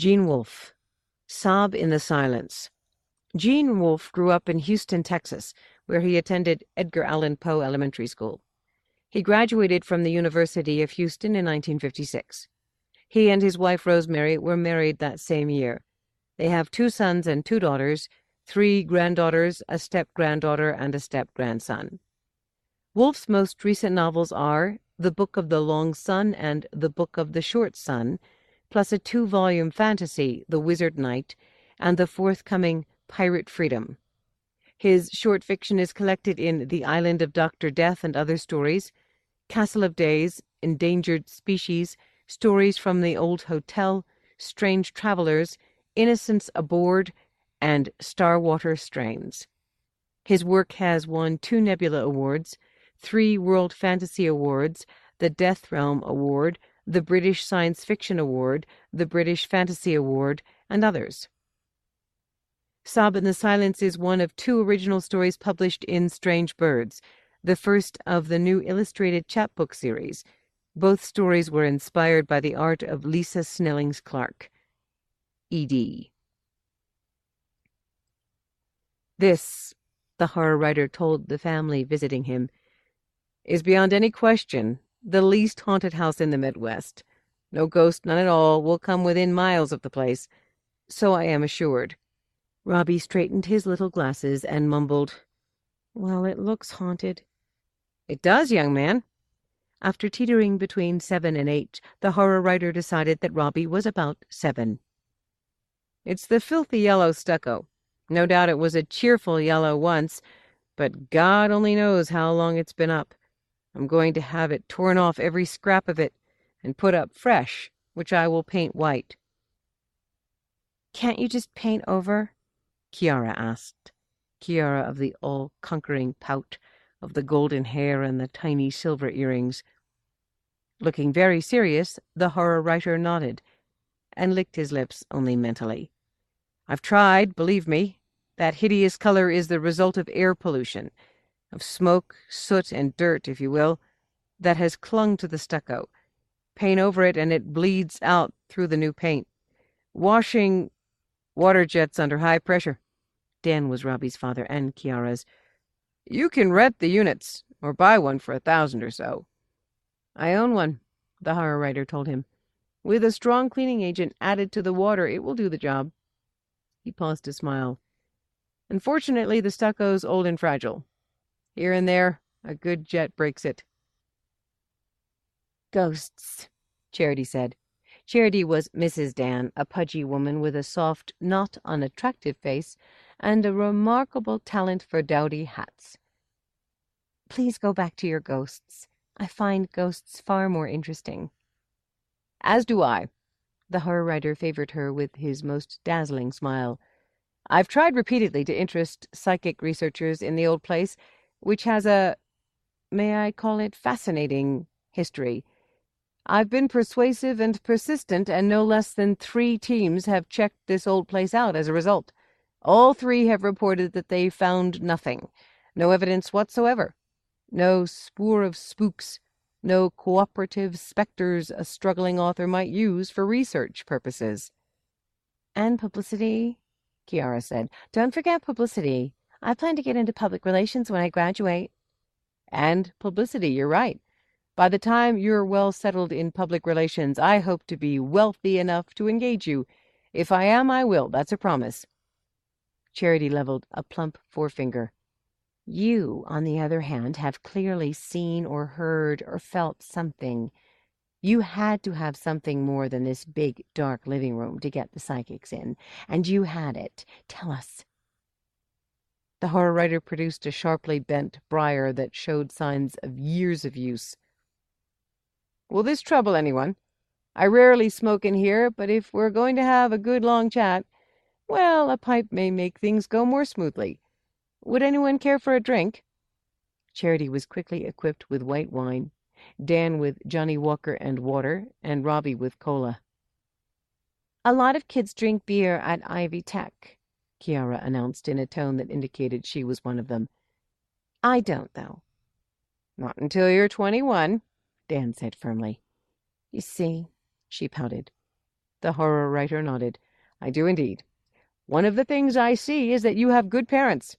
Gene Wolfe. Sob in the Silence. Gene Wolfe grew up in Houston, Texas, where he attended Edgar Allan Poe Elementary School. He graduated from the University of Houston in 1956. He and his wife Rosemary were married that same year. They have 2 sons and 2 daughters, 3 granddaughters, a step-granddaughter, and a step-grandson. Wolfe's most recent novels are The Book of the Long Sun and The Book of the Short Sun, plus a 2-volume fantasy, The Wizard Knight, and the forthcoming Pirate Freedom. His short fiction is collected in The Island of Dr. Death and Other Stories, Castle of Days, Endangered Species, Stories from the Old Hotel, Strange Travelers, Innocents Aboard, and Starwater Strains. His work has won 2 Nebula Awards, 3 World Fantasy Awards, the Death Realm Award, the British Science Fiction Award, the British Fantasy Award, and others. Sob in the Silence is one of 2 original stories published in Strange Birds, the first of the new illustrated chapbook series. Both stories were inspired by the art of Lisa Snellings-Clark. E.D. This, the horror writer told the family visiting him, is beyond any question the least haunted house in the Midwest. No ghost, none at all, will come within miles of the place. So I am assured. Robbie straightened his little glasses and mumbled, "Well, it looks haunted." "It does, young man." After teetering between 7 and 8, the horror writer decided that Robbie was about 7. "It's the filthy yellow stucco. No doubt it was a cheerful yellow once, but God only knows how long it's been up. I'm going to have it torn off, every scrap of it, and put up fresh, which I will paint white." "Can't you just paint over?" Kiara asked. Kiara of the all-conquering pout, of the golden hair and the tiny silver earrings. Looking very serious, the horror writer nodded, and licked his lips only mentally. "I've tried, believe me. That hideous color is the result of air pollution, of smoke, soot, and dirt, if you will, that has clung to the stucco. Paint over it, and it bleeds out through the new paint. Washing water jets under high pressure." Dan was Robbie's father and Kiara's. "You can rent the units, or buy one for $1,000 or so." "I own one," the horror writer told him. "With a strong cleaning agent added to the water, it will do the job." He paused to smile. "Unfortunately, the stucco's old and fragile. Here and there, a good jet breaks it." "Ghosts," Charity said. Charity was Mrs. Dan, a pudgy woman with a soft, not unattractive face, and a remarkable talent for dowdy hats. "Please go back to your ghosts. I find ghosts far more interesting." "As do I." The horror writer favored her with his most dazzling smile. "I've tried repeatedly to interest psychic researchers in the old place, which has a, may I call it, fascinating history. I've been persuasive and persistent, and no less than 3 teams have checked this old place out as a result. All 3 have reported that they found nothing, no evidence whatsoever, no spoor of spooks, no cooperative specters a struggling author might use for research purposes." "And publicity," Kiara said. "Don't forget publicity. I plan to get into public relations when I graduate." "And publicity, you're right. By the time you're well settled in public relations, I hope to be wealthy enough to engage you. If I am, I will. That's a promise." Charity leveled a plump forefinger. "You, on the other hand, have clearly seen or heard or felt something. You had to have something more than this big, dark living room to get the psychics in, and you had it. Tell us." The horror writer produced a sharply bent briar that showed signs of years of use. "Will this trouble anyone? I rarely smoke in here, but if we're going to have a good long chat, well, a pipe may make things go more smoothly. Would anyone care for a drink?" Charity was quickly equipped with white wine, Dan with Johnny Walker and water, and Robbie with cola. "A lot of kids drink beer at Ivy Tech," Kiara announced in a tone that indicated she was one of them. "I don't, though." "Not until you're 21, Dan said firmly. "You see," she pouted. The horror writer nodded. I do indeed. One of the things I see is that you have good parents.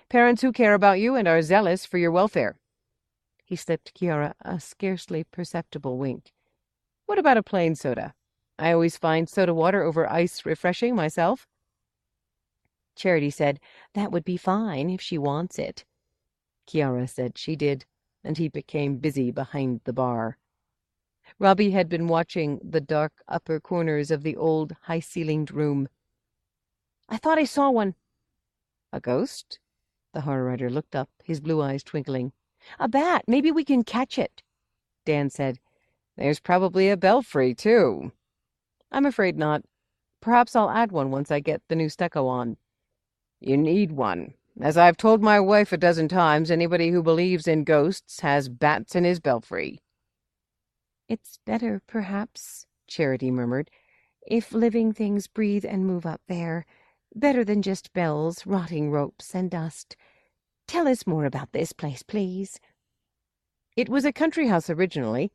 Parents who care about you and are zealous for your welfare. He slipped Kiara a scarcely perceptible wink. What about a plain soda? I always find soda water over ice refreshing myself. Charity said that would be fine if she wants it. Kiara said she did, and he became busy behind the bar. Robbie had been watching the dark upper corners of the old high-ceilinged room. I thought I saw one. A ghost? The horror writer looked up, his blue eyes twinkling. A bat. Maybe we can catch it. Dan said, There's probably a belfry, too. I'm afraid not. Perhaps I'll add one once I get the new stucco on. You need one. As I've told my wife a dozen times, anybody who believes in ghosts has bats in his belfry. It's better, perhaps, Charity murmured, if living things breathe and move up there. Better than just bells, rotting ropes, and dust. Tell us more about this place, please. It was a country house originally.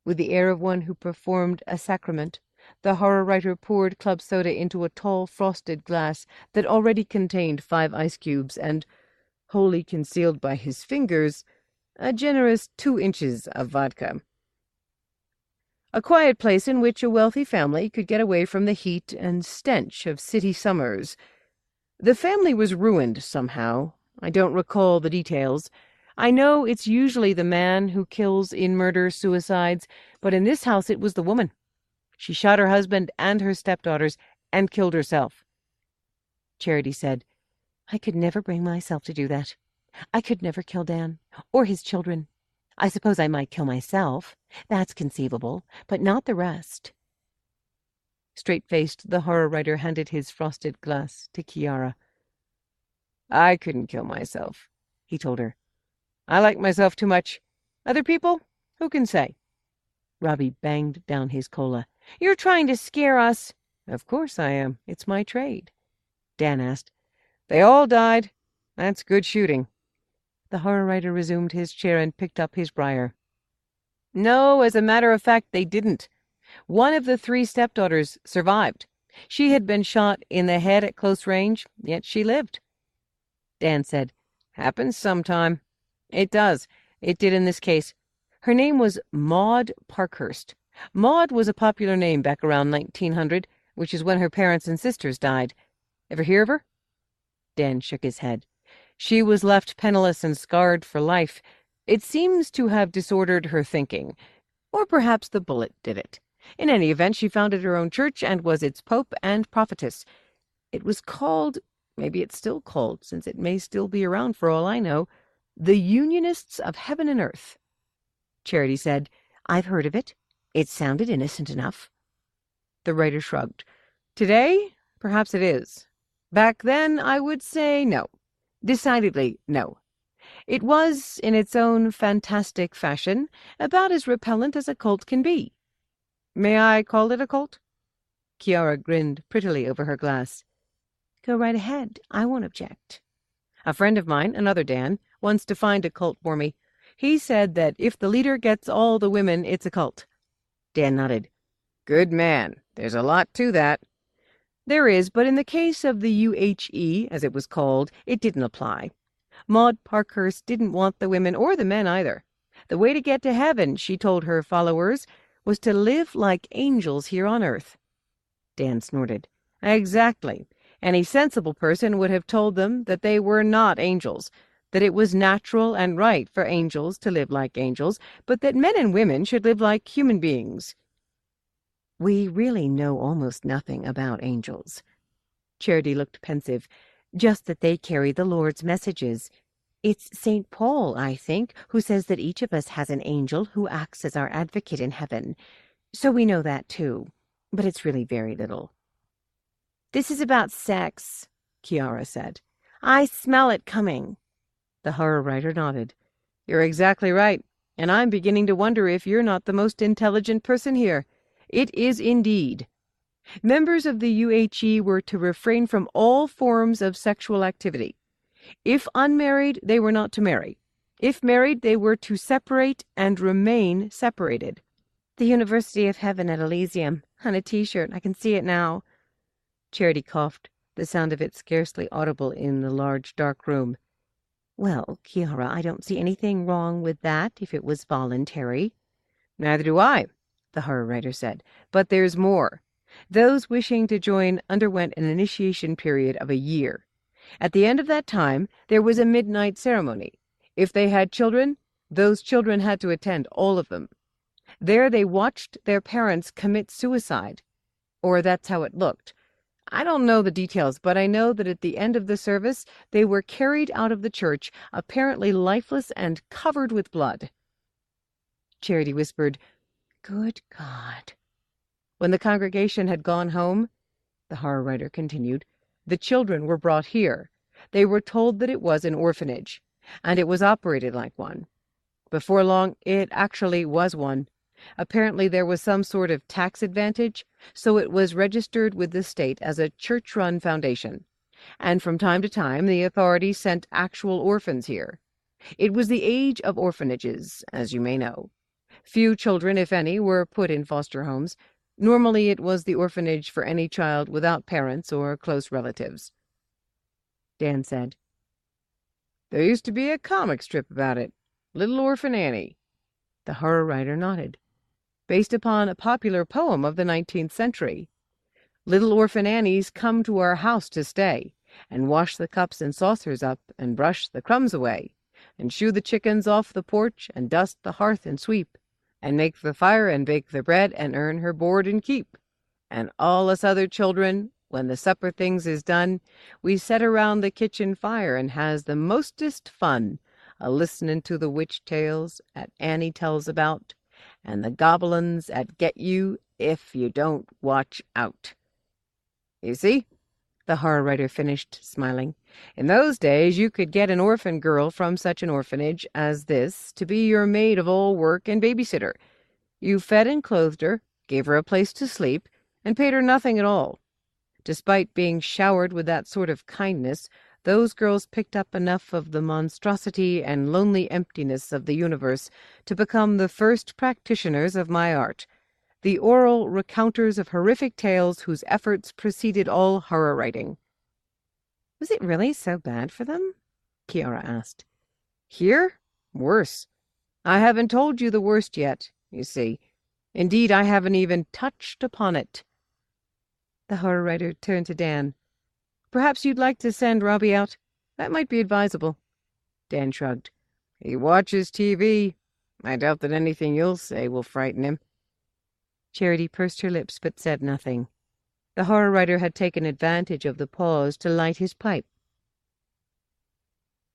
With the air of one who performed a sacrament, the horror writer poured club soda into a tall frosted glass that already contained 5 ice cubes and, wholly concealed by his fingers, a generous 2 inches of vodka. A quiet place in which a wealthy family could get away from the heat and stench of city summers. The family was ruined somehow. I don't recall the details. I know it's usually the man who kills in murder-suicides, but in this house it was the woman. She shot her husband and her stepdaughters and killed herself. Charity said, I could never bring myself to do that. I could never kill Dan, or his children. I suppose I might kill myself. That's conceivable, but not the rest. Straight-faced, the horror writer handed his frosted glass to Kiara. I couldn't kill myself, he told her. I like myself too much. Other people? Who can say? Robbie banged down his cola. You're trying to scare us. Of course I am. It's my trade. Dan asked. They all died. That's good shooting. The horror writer resumed his chair and picked up his briar. No, as a matter of fact, they didn't. One of the 3 stepdaughters survived. She had been shot in the head at close range, yet she lived. Dan said, Happens sometime. It does. It did in this case. Her name was Maud Parkhurst. Maud was a popular name back around 1900, which is when her parents and sisters died. Ever hear of her? Dan shook his head. She was left penniless and scarred for life. It seems to have disordered her thinking. Or perhaps the bullet did it. In any event, she founded her own church and was its pope and prophetess. It was called, maybe it's still called, since it may still be around for all I know, the Unionists of Heaven and Earth. Charity said, I've heard of it. It sounded innocent enough. The writer shrugged. Today, perhaps it is. Back then, I would say no. Decidedly no. It was, in its own fantastic fashion, about as repellent as a cult can be. May I call it a cult? Kiara grinned prettily over her glass. Go right ahead. I won't object. A friend of mine, another Dan, wants to find a cult for me. He said that if the leader gets all the women, it's a cult. Dan nodded. Good man. There's a lot to that. There is, but in the case of the UHE, as it was called, it didn't apply. Maud Parkhurst didn't want the women or the men either. The way to get to heaven, she told her followers, was to live like angels here on earth. Dan snorted. Exactly. Any sensible person would have told them that they were not angels, that it was natural and right for angels to live like angels, but that men and women should live like human beings. We really know almost nothing about angels. Charity looked pensive. Just that they carry the Lord's messages. It's St. Paul, I think, who says that each of us has an angel who acts as our advocate in heaven. So we know that too, but it's really very little. This is about sex, Kiara said. I smell it coming. The horror writer nodded. You're exactly right, and I'm beginning to wonder if you're not the most intelligent person here. It is indeed. Members of the UHE were to refrain from all forms of sexual activity. If unmarried, they were not to marry. If married, they were to separate and remain separated. The University of Heaven at Elysium. On a t-shirt. I can see it now. Charity coughed, the sound of it scarcely audible in the large, dark room. Well, Kiara, I don't see anything wrong with that if it was voluntary. Neither do I, the horror writer said. But there's more. Those wishing to join underwent an initiation period of a year. At the end of that time, there was a midnight ceremony. If they had children, those children had to attend, all of them. There they watched their parents commit suicide. Or that's how it looked. I don't know the details, but I know that at the end of the service, they were carried out of the church, apparently lifeless and covered with blood. Charity whispered, "Good God." When the congregation had gone home, the horror writer continued, the children were brought here. They were told that it was an orphanage, and it was operated like one. Before long, it actually was one. Apparently there was some sort of tax advantage, so it was registered with the state as a church-run foundation. And from time to time, the authorities sent actual orphans here. It was the age of orphanages, as you may know. Few children, if any, were put in foster homes. Normally it was the orphanage for any child without parents or close relatives. Dan said, "There used to be a comic strip about it, Little Orphan Annie." The horror writer nodded. "Based upon a popular poem of the 19th century. Little Orphan Annies come to our house to stay, and wash the cups and saucers up, and brush the crumbs away, and shoo the chickens off the porch, and dust the hearth and sweep, and make the fire and bake the bread, and earn her board and keep. And all us other children, when the supper things is done, we set around the kitchen fire and has the mostest fun, a-listening to the witch tales 'at Annie tells about, and the goblins 'at get you if you don't watch out.' You see?" The horror writer finished, smiling. "In those days you could get an orphan girl from such an orphanage as this to be your maid-of-all-work and babysitter. You fed and clothed her, gave her a place to sleep, and paid her nothing at all. Despite being showered with that sort of kindness, those girls picked up enough of the monstrosity and lonely emptiness of the universe to become the first practitioners of my art, the oral recounters of horrific tales whose efforts preceded all horror writing." "Was it really so bad for them?" Kiara asked. "Here? Worse. I haven't told you the worst yet, you see. Indeed, I haven't even touched upon it." The horror writer turned to Dan. "Perhaps you'd like to send Robbie out? That might be advisable." Dan shrugged. "He watches TV. I doubt that anything you'll say will frighten him." Charity pursed her lips but said nothing. The horror writer had taken advantage of the pause to light his pipe.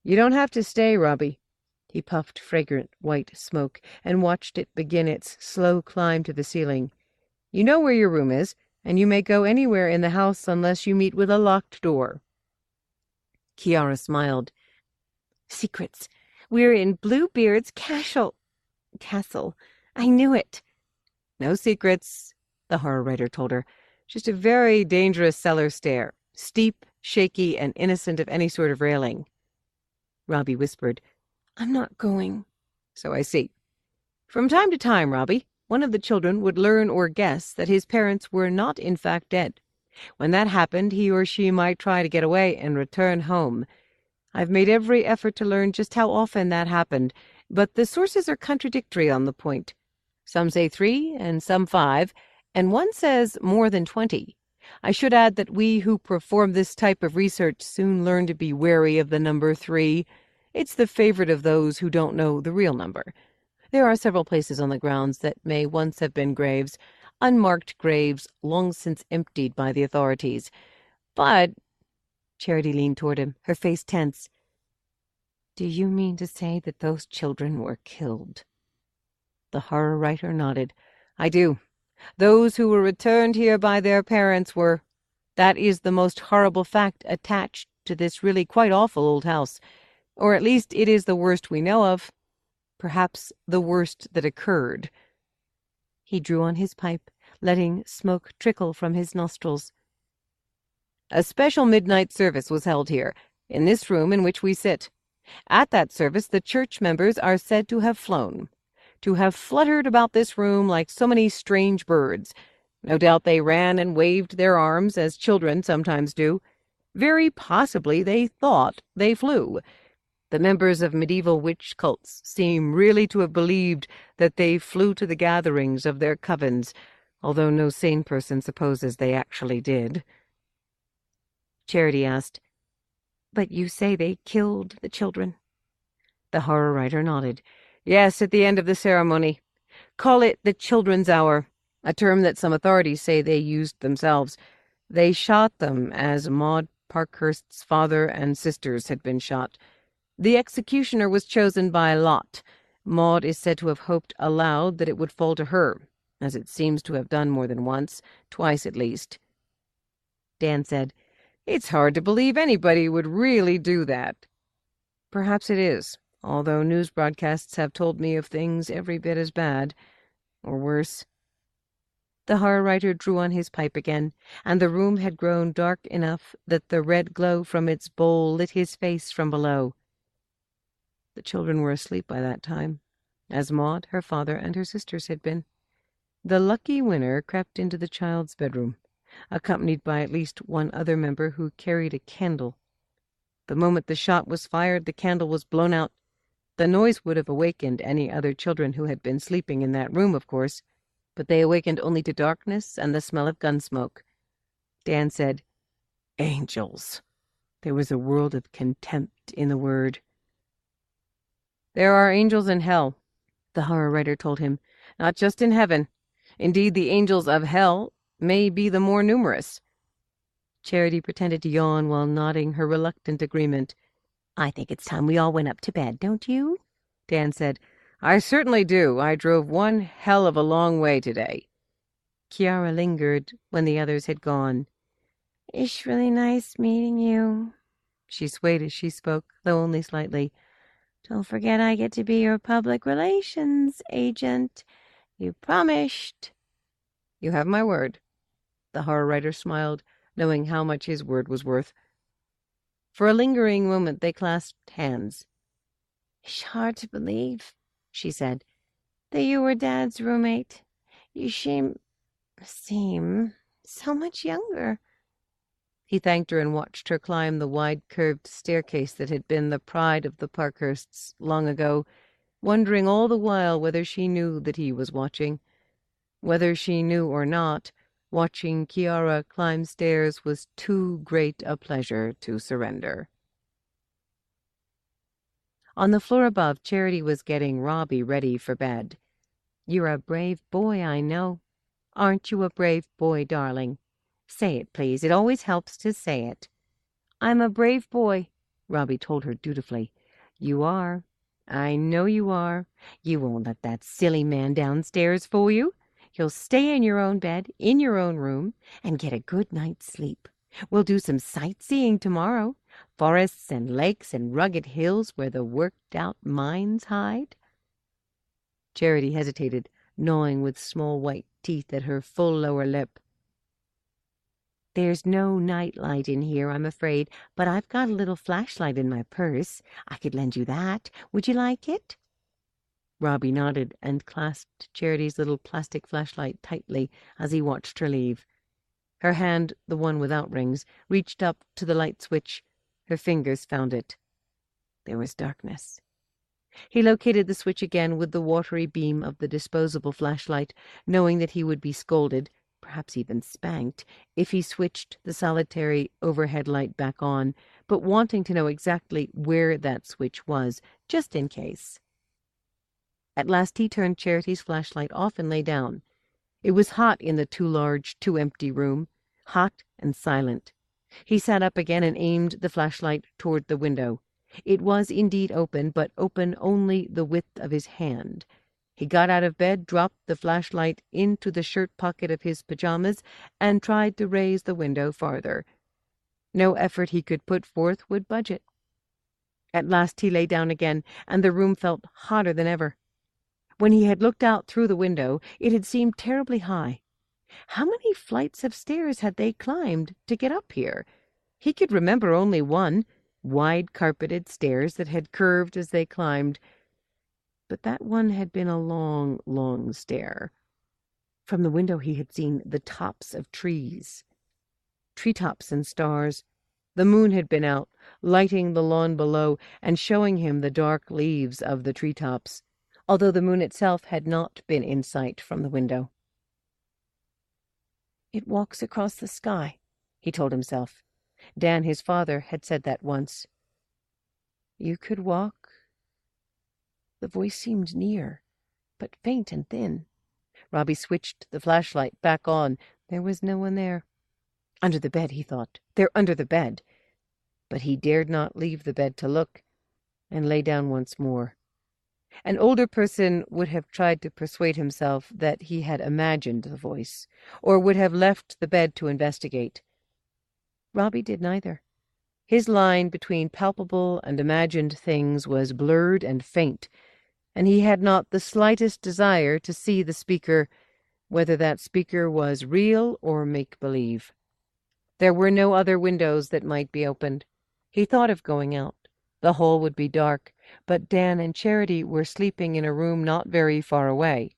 "You don't have to stay, Robbie." He puffed fragrant white smoke and watched it begin its slow climb to the ceiling. "You know where your room is, and you may go anywhere in the house unless you meet with a locked door." Kiara smiled. "Secrets. We're in Bluebeard's castle. I knew it." "No secrets," the horror writer told her. "Just a very dangerous cellar stair, steep, shaky, and innocent of any sort of railing." Robbie whispered, "I'm not going." "So I see." From time to time, Robbie, one of the children would learn or guess that his parents were not in fact dead. When that happened, he or she might try to get away and return home. I've made every effort to learn just how often that happened, but the sources are contradictory on the point. Some say 3, and some 5, and one says more than 20. I should add that we who perform this type of research soon learn to be wary of the number 3. It's the favorite of those who don't know the real number. There are several places on the grounds that may once have been graves, unmarked graves long since emptied by the authorities. But Charity leaned toward him, her face tense. "Do you mean to say that those children were killed?" The horror writer nodded. "I do. Those who were returned here by their parents were. That is the most horrible fact attached to this really quite awful old house. Or at least it is the worst we know of. Perhaps the worst that occurred." He drew on his pipe, letting smoke trickle from his nostrils. "A special midnight service was held here, in this room in which we sit. At that service the church members are said to have flown, to have fluttered about this room like so many strange birds. No doubt they ran and waved their arms, as children sometimes do. Very possibly they thought they flew. The members of medieval witch cults seem really to have believed that they flew to the gatherings of their covens, although no sane person supposes they actually did. Charity asked, "But you say they killed the children?" The horror writer nodded. "Yes, at the end of the ceremony. Call it the children's hour, a term that some authorities say they used themselves. They shot them as Maud Parkhurst's father and sisters had been shot. The executioner was chosen by lot. Maud is said to have hoped aloud that it would fall to her, as it seems to have done more than once, twice at least." Dan said, "It's hard to believe anybody would really do that." "Perhaps it is, although news broadcasts have told me of things every bit as bad, or worse." The horror writer drew on his pipe again, and the room had grown dark enough that the red glow from its bowl lit his face from below. The children were asleep by that time, as Maud, her father, and her sisters had been. The lucky winner crept into the child's bedroom, accompanied by at least one other member who carried a candle. The moment the shot was fired, the candle was blown out. The noise would have awakened any other children who had been sleeping in that room, of course, but they awakened only to darkness and the smell of gun smoke. Dan said, "Angels." There was a world of contempt in the word. "There are angels in hell," the horror writer told him, "not just in heaven. Indeed, the angels of hell may be the more numerous." Charity pretended to yawn while nodding her reluctant agreement. "I think it's time we all went up to bed, don't you?" Dan said. "I certainly do. I drove one hell of a long way today." Kiara lingered when the others had gone. "It's really nice meeting you." She swayed as she spoke, though only slightly. "Don't forget I get to be your public relations agent. You promised." "You have my word." The horror writer smiled, knowing how much his word was worth. For a lingering moment they clasped hands. "It's hard to believe," she said, "that you were Dad's roommate. You seem so much younger." He thanked her and watched her climb the wide curved staircase that had been the pride of the Parkhursts long ago, wondering all the while whether she knew that he was watching. Whether she knew or not, watching Kiara climb stairs was too great a pleasure to surrender. On the floor above, Charity was getting Robbie ready for bed. "You're a brave boy, I know. Aren't you a brave boy, darling? Say it, please. It always helps to say it." "I'm a brave boy," Robbie told her dutifully. "You are. I know you are. You won't let that silly man downstairs fool you. You'll stay in your own bed, in your own room, and get a good night's sleep. We'll do some sightseeing tomorrow. Forests and lakes and rugged hills where the worked-out mines hide." Charity hesitated, gnawing with small white teeth at her full lower lip. "There's no night light in here, I'm afraid, but I've got a little flashlight in my purse. I could lend you that. Would you like it?" Robbie nodded and clasped Charity's little plastic flashlight tightly as he watched her leave. Her hand, the one without rings, reached up to the light switch. Her fingers found it. There was darkness. He located the switch again with the watery beam of the disposable flashlight, knowing that he would be scolded, perhaps even spanked, if he switched the solitary overhead light back on, but wanting to know exactly where that switch was, just in case. At last he turned Charity's flashlight off and lay down. It was hot in the too large, too empty room, hot and silent. He sat up again and aimed the flashlight toward the window. It was indeed open, but open only the width of his hand. He got out of bed, dropped the flashlight into the shirt pocket of his pajamas, and tried to raise the window farther. No effort he could put forth would budge it. At last he lay down again, and the room felt hotter than ever. When he had looked out through the window, it had seemed terribly high. How many flights of stairs had they climbed to get up here? He could remember only one, wide-carpeted stairs that had curved as they climbed. But that one had been a long, long stair. From the window he had seen the tops of trees, treetops and stars. The moon had been out, lighting the lawn below and showing him the dark leaves of the treetops, although the moon itself had not been in sight from the window. "It walks across the sky," he told himself. Dan, his father, had said that once. "You could walk." The voice seemed near, but faint and thin. Robbie switched the flashlight back on. There was no one there. Under the bed, he thought. They're under the bed. But he dared not leave the bed to look, and lay down once more. An older person would have tried to persuade himself that he had imagined the voice, or would have left the bed to investigate. Robbie did neither. His line between palpable and imagined things was blurred and faint, and he had not the slightest desire to see the speaker, whether that speaker was real or make-believe. There were no other windows that might be opened. He thought of going out. The hall would be dark, but Dan and Charity were sleeping in a room not very far away.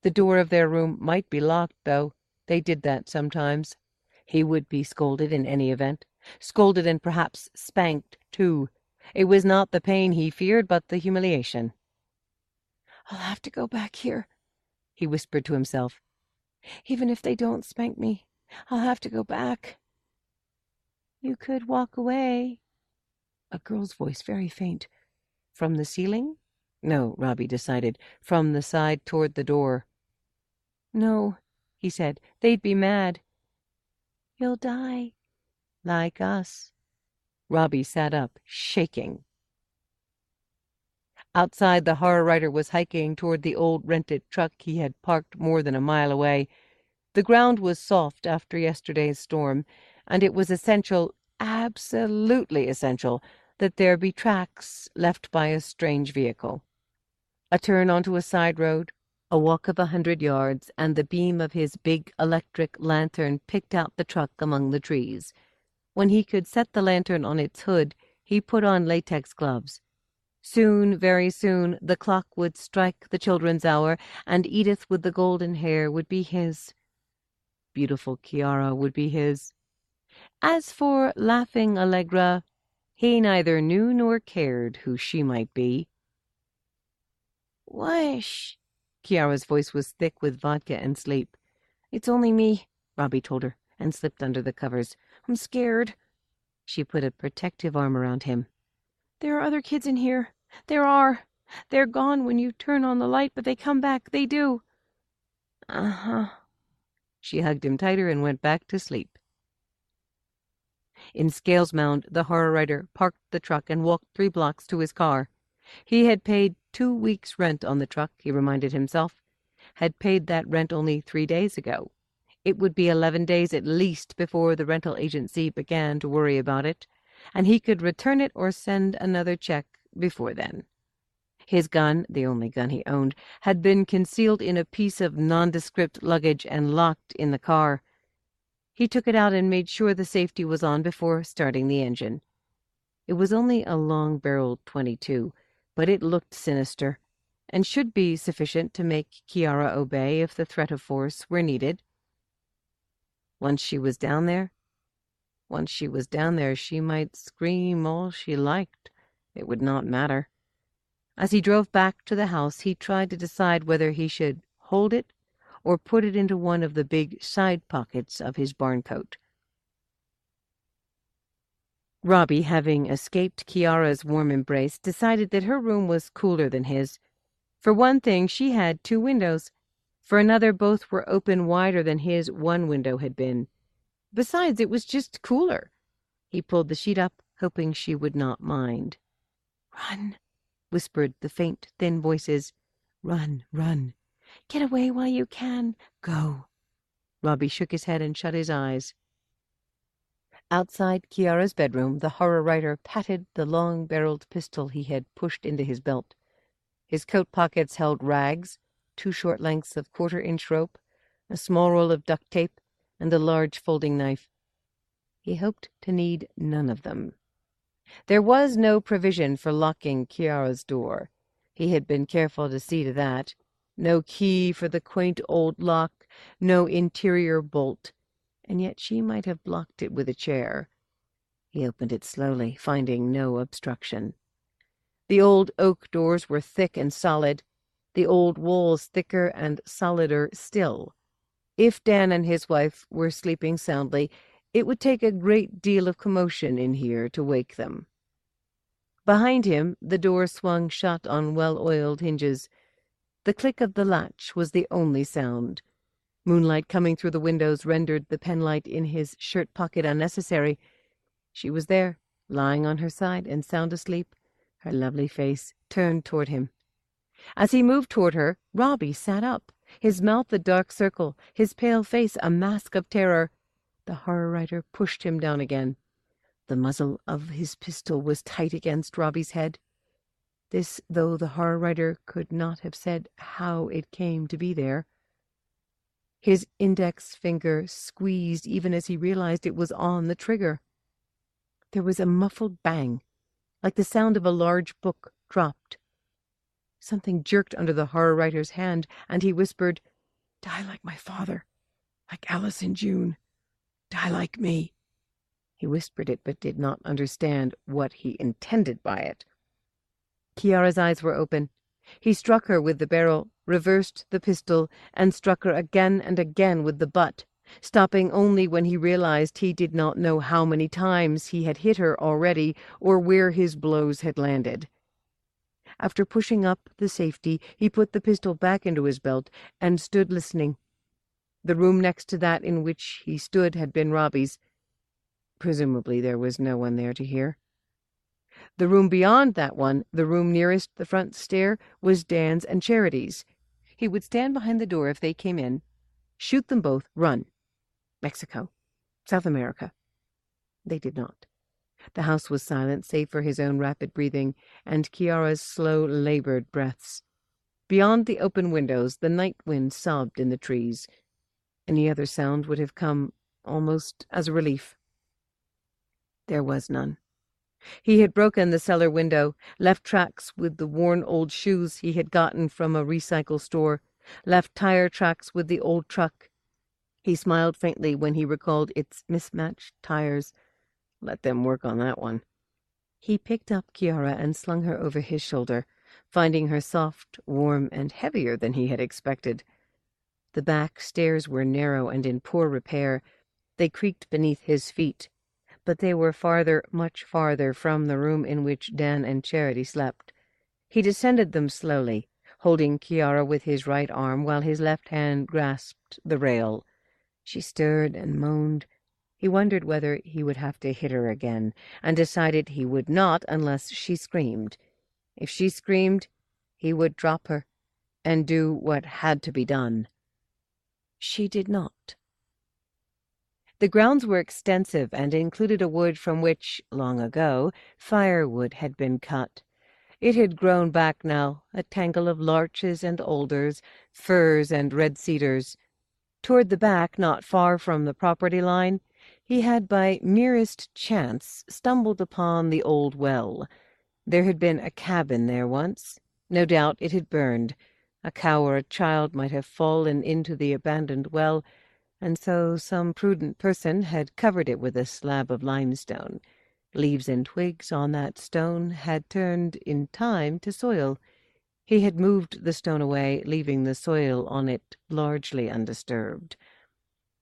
The door of their room might be locked, though. They did that sometimes. He would be scolded in any event. Scolded and perhaps spanked, too. It was not the pain he feared, but the humiliation. "I'll have to go back here," he whispered to himself. "Even if they don't spank me, I'll have to go back." "You could walk away." A girl's voice, very faint. From the ceiling? No, Robbie decided. From the side toward the door. "No," he said. "They'd be mad." "You'll die. Like us." Robbie sat up, shaking. Outside, the horror writer was hiking toward the old rented truck he had parked more than a mile away. The ground was soft after yesterday's storm, and it was essential, absolutely essential, that there be tracks left by a strange vehicle. A turn onto a side road, a walk of 100 yards, and the beam of his big electric lantern picked out the truck among the trees. When he could set the lantern on its hood, he put on latex gloves. Soon, very soon, the clock would strike the children's hour, and Edith with the golden hair would be his. Beautiful Chiara would be his. As for laughing Allegra, he neither knew nor cared who she might be. "Whoosh!" Chiara's voice was thick with vodka and sleep. "It's only me," Robbie told her, and slipped under the covers. "I'm scared." She put a protective arm around him. "There are other kids in here. There are. They're gone when you turn on the light, but they come back. They do." "Uh-huh." She hugged him tighter and went back to sleep. In Scales Mound, the horror writer parked the truck and walked 3 blocks to his car. He had paid 2 weeks' rent on the truck, he reminded himself. Had paid that rent only 3 days ago. It would be 11 days at least before the rental agency began to worry about it, and he could return it or send another check before then. His gun, the only gun he owned, had been concealed in a piece of nondescript luggage and locked in the car. He took it out and made sure the safety was on before starting the engine. It was only a long-barreled .22, but it looked sinister, and should be sufficient to make Chiara obey if the threat of force were needed. Once she was down there, she might scream all she liked. It would not matter. As he drove back to the house, he tried to decide whether he should hold it or put it into one of the big side pockets of his barn coat. Robbie, having escaped Chiara's warm embrace, decided that her room was cooler than his. For one thing, she had 2 windows. For another, both were open wider than his one window had been. Besides, it was just cooler. He pulled the sheet up, hoping she would not mind. "Run," whispered the faint, thin voices. "Run, run. Get away while you can. Go." Robbie shook his head and shut his eyes. Outside Chiara's bedroom, the horror writer patted the long-barreled pistol he had pushed into his belt. His coat pockets held rags, 2 short lengths of 1/4-inch rope, a small roll of duct tape, and a large folding knife. He hoped to need none of them. There was no provision for locking Chiara's door. He had been careful to see to that. No key for the quaint old lock, no interior bolt, and yet she might have blocked it with a chair. He opened it slowly, finding no obstruction. The old oak doors were thick and solid, the old walls thicker and solider still. If Dan and his wife were sleeping soundly, it would take a great deal of commotion in here to wake them. Behind him, the door swung shut on well-oiled hinges. The click of the latch was the only sound. Moonlight coming through the windows rendered the penlight in his shirt pocket unnecessary. She was there, lying on her side and sound asleep, her lovely face turned toward him. As he moved toward her, Robbie sat up, his mouth a dark circle, his pale face a mask of terror. The horror writer pushed him down again. The muzzle of his pistol was tight against Robbie's head. This, though the horror writer could not have said how it came to be there. His index finger squeezed even as he realized it was on the trigger. There was a muffled bang, like the sound of a large book dropped. Something jerked under the horror writer's hand, and he whispered, "Die like my father, like Alice in June. Die like me." He whispered it, but did not understand what he intended by it. Kiara's eyes were open. He struck her with the barrel, reversed the pistol, and struck her again and again with the butt, stopping only when he realized he did not know how many times he had hit her already or where his blows had landed. After pushing up the safety, he put the pistol back into his belt and stood listening. The room next to that in which he stood had been Robbie's. Presumably there was no one there to hear. The room beyond that one, the room nearest the front stair, was Dan's and Charity's. He would stand behind the door if they came in, shoot them both, run. Mexico. South America. They did not. The house was silent, save for his own rapid breathing and Kiara's slow, labored breaths. Beyond the open windows, the night wind sobbed in the trees. Any other sound would have come almost as a relief. There was none. He had broken the cellar window, left tracks with the worn old shoes he had gotten from a recycle store, left tire tracks with the old truck. He smiled faintly when he recalled its mismatched tires. Let them work on that one. He picked up Kiara and slung her over his shoulder, finding her soft, warm, and heavier than he had expected. The back stairs were narrow and in poor repair. They creaked beneath his feet, but they were farther, much farther from the room in which Dan and Charity slept. He descended them slowly, holding Kiara with his right arm while his left hand grasped the rail. She stirred and moaned. He wondered whether he would have to hit her again, and decided he would not unless she screamed. If she screamed, he would drop her and do what had to be done. She did not. The grounds were extensive and included a wood from which, long ago, firewood had been cut. It had grown back now, a tangle of larches and alders, firs and red cedars. Toward the back, not far from the property line, he had by merest chance stumbled upon the old well. There had been a cabin there once. No doubt it had burned. A cow or a child might have fallen into the abandoned well, and so some prudent person had covered it with a slab of limestone. Leaves and twigs on that stone had turned in time to soil. He had moved the stone away, leaving the soil on it largely undisturbed.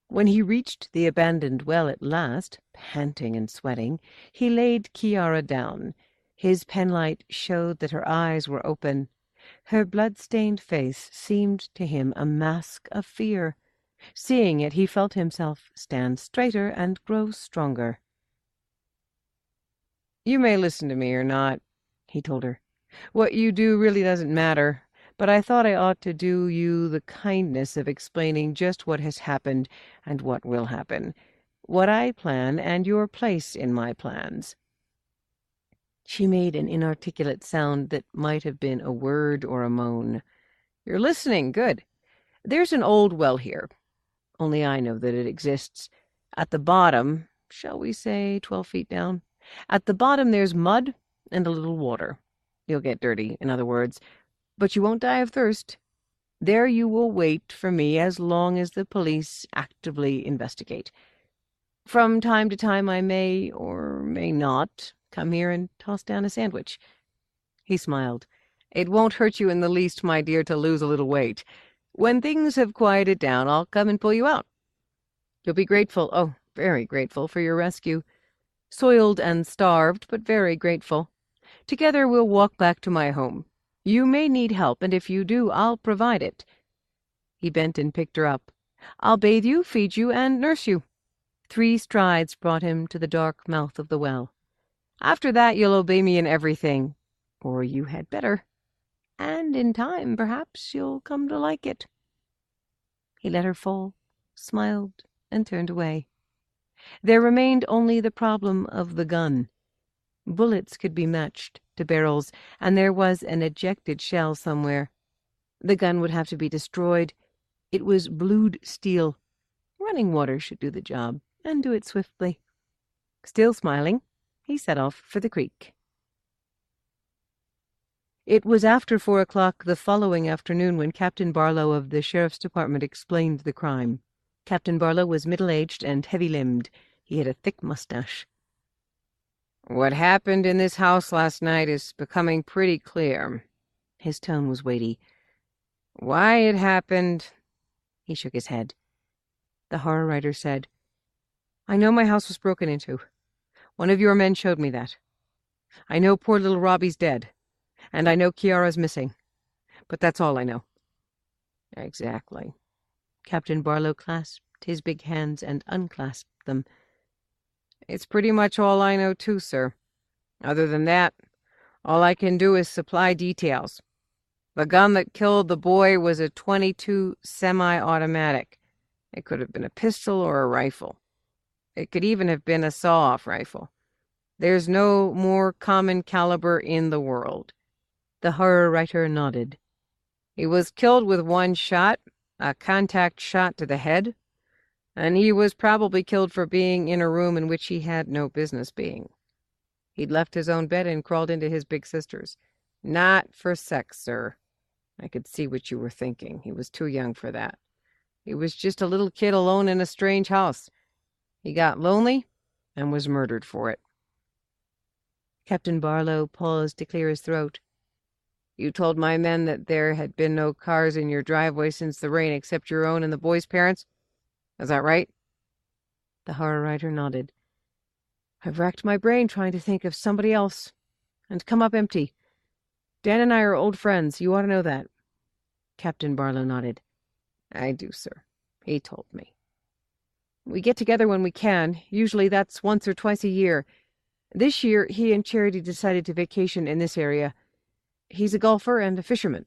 When he reached the abandoned well at last, panting and sweating, he laid Kiara down. His penlight showed that her eyes were open. Her blood-stained face seemed to him a mask of fear. Seeing it, he felt himself stand straighter and grow stronger. "You may listen to me or not," he told her. "What you do really doesn't matter, but I thought I ought to do you the kindness of explaining just what has happened and what will happen, what I plan and your place in my plans." She made an inarticulate sound that might have been a word or a moan. "You're listening. Good. There's an old well here. Only I know that it exists. At the bottom, shall we say 12 feet down? At the bottom there's mud and a little water. You'll get dirty, in other words, but you won't die of thirst. There you will wait for me as long as the police actively investigate. From time to time I may or may not come here and toss down a sandwich." He smiled. "It won't hurt you in the least, my dear, to lose a little weight. When things have quieted down, I'll come and pull you out. You'll be grateful, oh, very grateful, for your rescue. Soiled and starved, but very grateful. Together we'll walk back to my home. You may need help, and if you do, I'll provide it." He bent and picked her up. "I'll bathe you, feed you, and nurse you." 3 strides brought him to the dark mouth of the well. "After that you'll obey me in everything. Or you had better. And in time, perhaps, you'll come to like it." He let her fall, smiled, and turned away. There remained only the problem of the gun. Bullets could be matched to barrels, and there was an ejected shell somewhere. The gun would have to be destroyed. It was blued steel. Running water should do the job, and do it swiftly. Still smiling, he set off for the creek. It was after 4 o'clock the following afternoon when Captain Barlow of the Sheriff's Department explained the crime. Captain Barlow was middle-aged and heavy-limbed. He had a thick mustache. "What happened in this house last night is becoming pretty clear." His tone was weighty. "Why it happened—" He shook his head. The horror writer said, "I know my house was broken into. One of your men showed me that. I know poor little Robbie's dead, and I know Kiara's missing. But that's all I know." "Exactly." Captain Barlow clasped his big hands and unclasped them. "It's pretty much all I know, too, sir. Other than that, all I can do is supply details. The gun that killed the boy was a .22 semi-automatic. It could have been a pistol or a rifle. It could even have been a saw-off rifle. There's no more common caliber in the world." The horror writer nodded. "He was killed with one shot, a contact shot to the head, and he was probably killed for being in a room in which he had no business being. He'd left his own bed and crawled into his big sister's. Not for sex, sir. I could see what you were thinking. He was too young for that. He was just a little kid alone in a strange house. He got lonely and was murdered for it." Captain Barlow paused to clear his throat. "You told my men that there had been no cars in your driveway since the rain except your own and the boy's parents? Is that right?" The horror writer nodded. "I've racked my brain trying to think of somebody else, and come up empty. Dan and I are old friends. You ought to know that." Captain Barlow nodded. "I do, sir. He told me." "We get together when we can. Usually that's once or twice a year. This year he and Charity decided to vacation in this area. He's a golfer and a fisherman."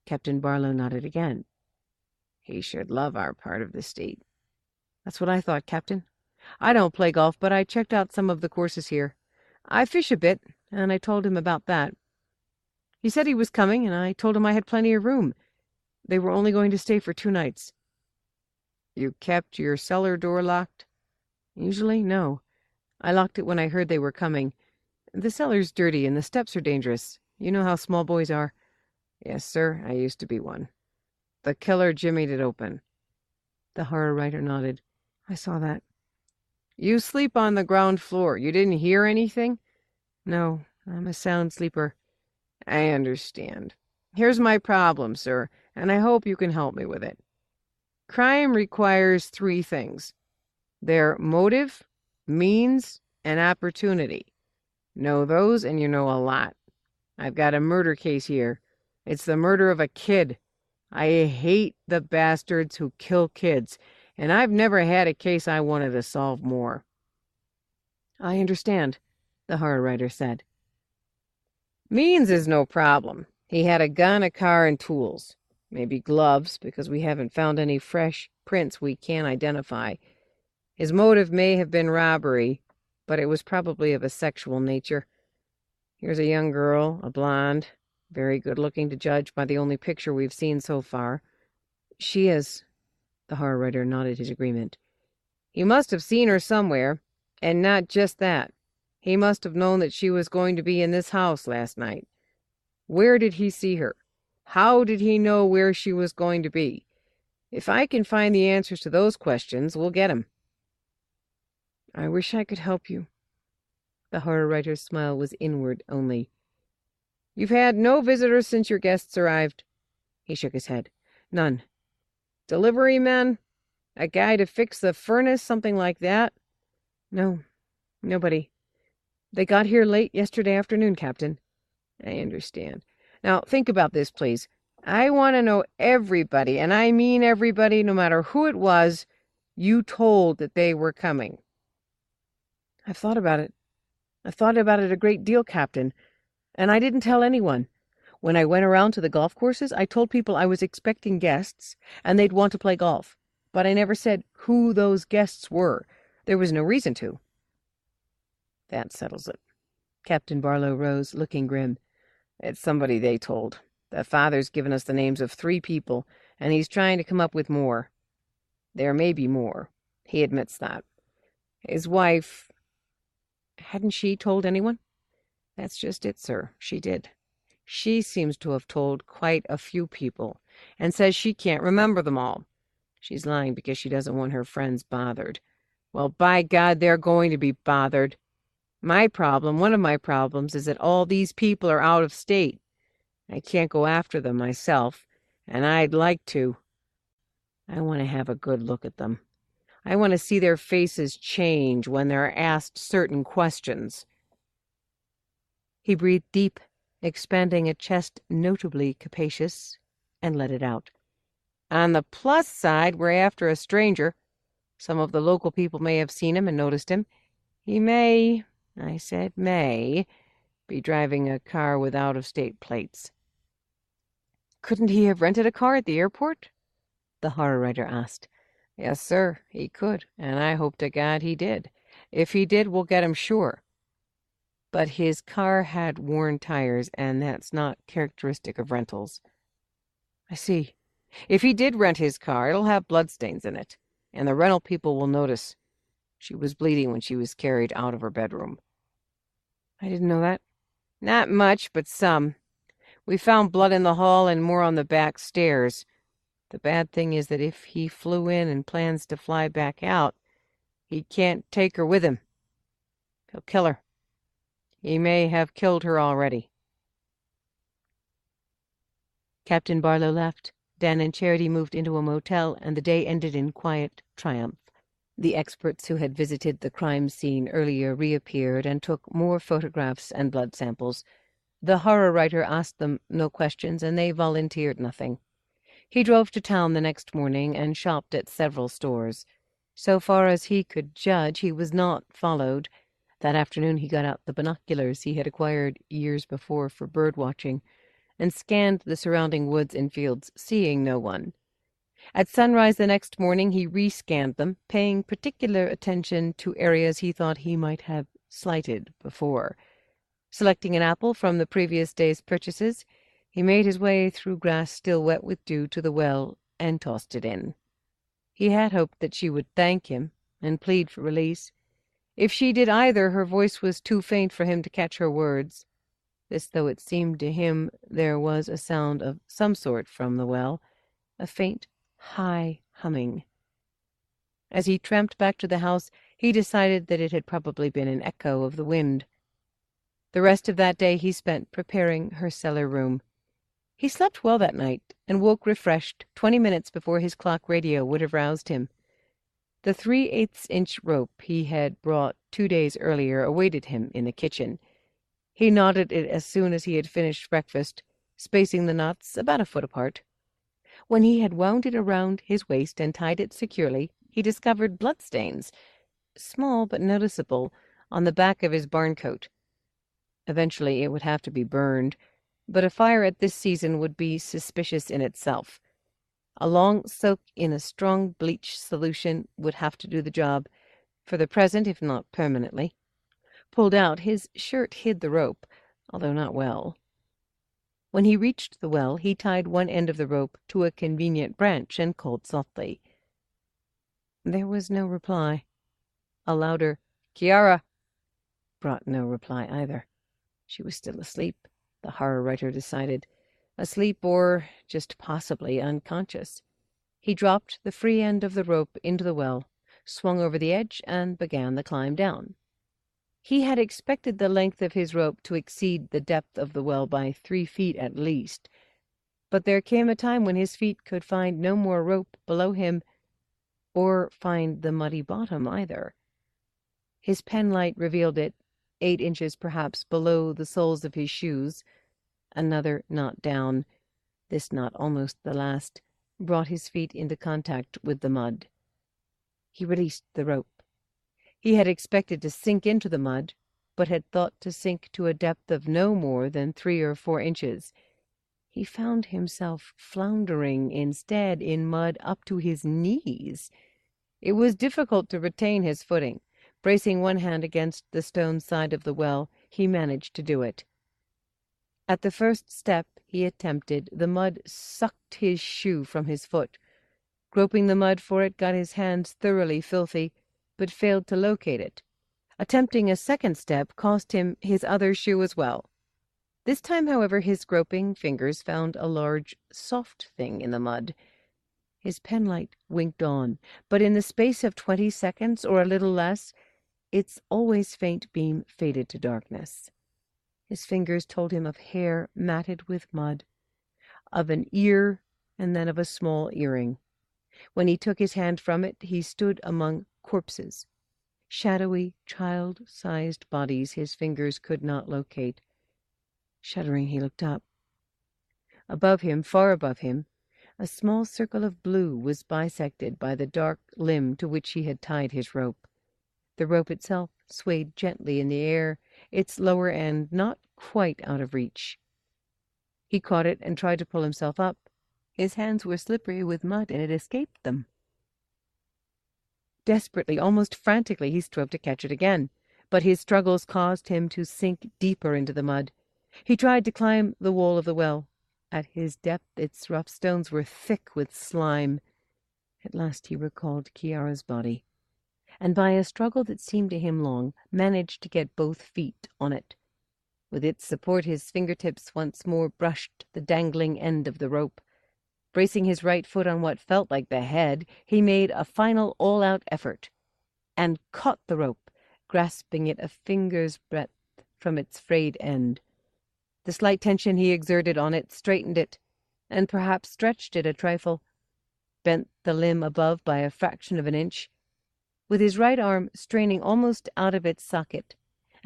Captain Barlow nodded again. "He should love our part of the state." "That's what I thought, Captain. I don't play golf, but I checked out some of the courses here. I fish a bit, and I told him about that. He said he was coming, and I told him I had plenty of room. They were only going to stay for 2 nights. "You kept your cellar door locked?" "Usually, no. I locked it when I heard they were coming. The cellar's dirty, and the steps are dangerous. You know how small boys are." "Yes, sir. I used to be one. The killer jimmied it open." The horror writer nodded. "I saw that." "You sleep on the ground floor. You didn't hear anything?" "No, I'm a sound sleeper." "I understand. Here's my problem, sir, and I hope you can help me with it. Crime requires 3 things. Their motive, means, and opportunity. Know those, and you know a lot. I've got a murder case here. It's the murder of a kid. I hate the bastards who kill kids, and I've never had a case I wanted to solve more." "I understand," the horror writer said. "Means is no problem. He had a gun, a car, and tools. Maybe gloves, because we haven't found any fresh prints we can't identify. His motive may have been robbery, but it was probably of a sexual nature. Here's a young girl, a blonde, very good-looking to judge by the only picture we've seen so far." "She is." The horror writer nodded his agreement. "He must have seen her somewhere, and not just that. He must have known that she was going to be in this house last night. Where did he see her? How did he know where she was going to be? If I can find the answers to those questions, we'll get him." "I wish I could help you." The horror writer's smile was inward only. "You've had no visitors since your guests arrived." He shook his head. "None." "Delivery men? A guy to fix the furnace, something like that?" "No, nobody. They got here late yesterday afternoon, Captain." "I understand. Now, think about this, please. I want to know everybody, and I mean everybody, no matter who it was, you told that they were coming." "I've thought about it. I've thought about it a great deal, Captain, and I didn't tell anyone. When I went around to the golf courses, I told people I was expecting guests, and they'd want to play golf. But I never said who those guests were. There was no reason to." "That settles it." Captain Barlow rose, looking grim. "It's somebody they told. The father's given us the names of 3 people, and he's trying to come up with more. There may be more. He admits that. His wife—" "Hadn't she told anyone?" "That's just it, sir. She did. She seems to have told quite a few people, and says she can't remember them all. She's lying because she doesn't want her friends bothered. Well, by God, they're going to be bothered. One of my problems, is that all these people are out of state. I can't go after them myself, and I'd like to. I want to have a good look at them. I want to see their faces change when they're asked certain questions." He breathed deep, expanding a chest notably capacious, and let it out. "On the plus side, we're after a stranger. Some of the local people may have seen him and noticed him. He may, I said may, be driving a car with out-of-state plates." "Couldn't he have rented a car at the airport?" the horror writer asked. "Yes, sir, he could, and I hope to God he did. If he did, we'll get him sure. But his car had worn tires, and that's not characteristic of rentals." "I see. If he did rent his car, it'll have bloodstains in it, and the rental people will notice. She was bleeding when she was carried out of her bedroom." "I didn't know that." "Not much, but some. We found blood in the hall and more on the back stairs. The bad thing is that if he flew in and plans to fly back out, he can't take her with him. He'll kill her. He may have killed her already." Captain Barlow left. Dan and Charity moved into a motel, and the day ended in quiet triumph. The experts who had visited the crime scene earlier reappeared and took more photographs and blood samples. The horror writer asked them no questions, and they volunteered nothing. He drove to town the next morning and shopped at several stores. So far as he could judge, he was not followed. That afternoon he got out the binoculars he had acquired years before for bird-watching, and scanned the surrounding woods and fields, seeing no one. At sunrise the next morning he re-scanned them, paying particular attention to areas he thought he might have slighted before. Selecting an apple from the previous day's purchases, he made his way through grass still wet with dew to the well and tossed it in. He had hoped that she would thank him and plead for release. If she did either, her voice was too faint for him to catch her words. This though it seemed to him, there was a sound of some sort from the well, a faint, high humming. As he tramped back to the house, he decided that it had probably been an echo of the wind. The rest of that day he spent preparing her cellar room. He slept well that night, and woke refreshed 20 minutes before his clock radio would have roused him. The 3/8-inch rope he had brought 2 days earlier awaited him in the kitchen. He knotted it as soon as he had finished breakfast, spacing the knots about a foot apart. When he had wound it around his waist and tied it securely, he discovered bloodstains, small but noticeable, on the back of his barn coat. Eventually it would have to be burned, but a fire at this season would be suspicious in itself. A long soak in a strong bleach solution would have to do the job, for the present, if not permanently. Pulled out, his shirt hid the rope, although not well. When he reached the well, he tied one end of the rope to a convenient branch and called softly. There was no reply. A louder "Kiara" brought no reply either. She was still asleep, the horror writer decided. asleep or just possibly unconscious. He dropped the free end of the rope into the well, swung over the edge, and began the climb down. He had expected the length of his rope to exceed the depth of the well by 3 feet at least, but there came a time when his feet could find no more rope below him, or find the muddy bottom either. His penlight revealed it, 8 inches perhaps below the soles of his shoes. Another knot down, this knot almost the last, brought his feet into contact with the mud. He released the rope. He had expected to sink into the mud, but had thought to sink to a depth of no more than 3 or 4 inches. He found himself floundering instead in mud up to his knees. It was difficult to retain his footing. Bracing one hand against the stone side of the well, he managed to do it. At the first step he attempted, the mud sucked his shoe from his foot. Groping the mud for it got his hands thoroughly filthy, but failed to locate it. Attempting a second step cost him his other shoe as well. This time, however, his groping fingers found a large, soft thing in the mud. His penlight winked on, but in the space of 20 seconds, or a little less, its always faint beam faded to darkness. His fingers told him of hair matted with mud, of an ear, and then of a small earring. When he took his hand from it, he stood among corpses, shadowy, child-sized bodies his fingers could not locate. Shuddering, he looked up. Above him, far above him, a small circle of blue was bisected by the dark limb to which he had tied his rope. The rope itself swayed gently in the air, its lower end not quite out of reach. He caught it and tried to pull himself up. His hands were slippery with mud, and it escaped them. Desperately, almost frantically, he strove to catch it again, but his struggles caused him to sink deeper into the mud. He tried to climb the wall of the well. At his depth, its rough stones were thick with slime. At last he recalled Kiara's body, and by a struggle that seemed to him long, managed to get both feet on it. With its support, his fingertips once more brushed the dangling end of the rope. Bracing his right foot on what felt like the head, he made a final all-out effort, and caught the rope, grasping it a finger's breadth from its frayed end. The slight tension he exerted on it straightened it, and perhaps stretched it a trifle, bent the limb above by a fraction of an inch. With his right arm straining almost out of its socket,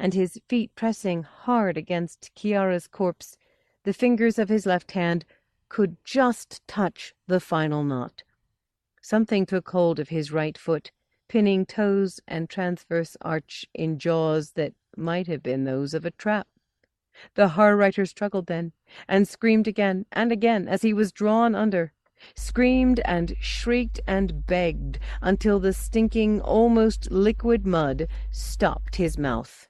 and his feet pressing hard against Kiara's corpse, the fingers of his left hand could just touch the final knot. Something took hold of his right foot, pinning toes and transverse arch in jaws that might have been those of a trap. The horror writer struggled then, and screamed again and again as he was drawn under, screamed and shrieked and begged until the stinking, almost liquid mud stopped his mouth.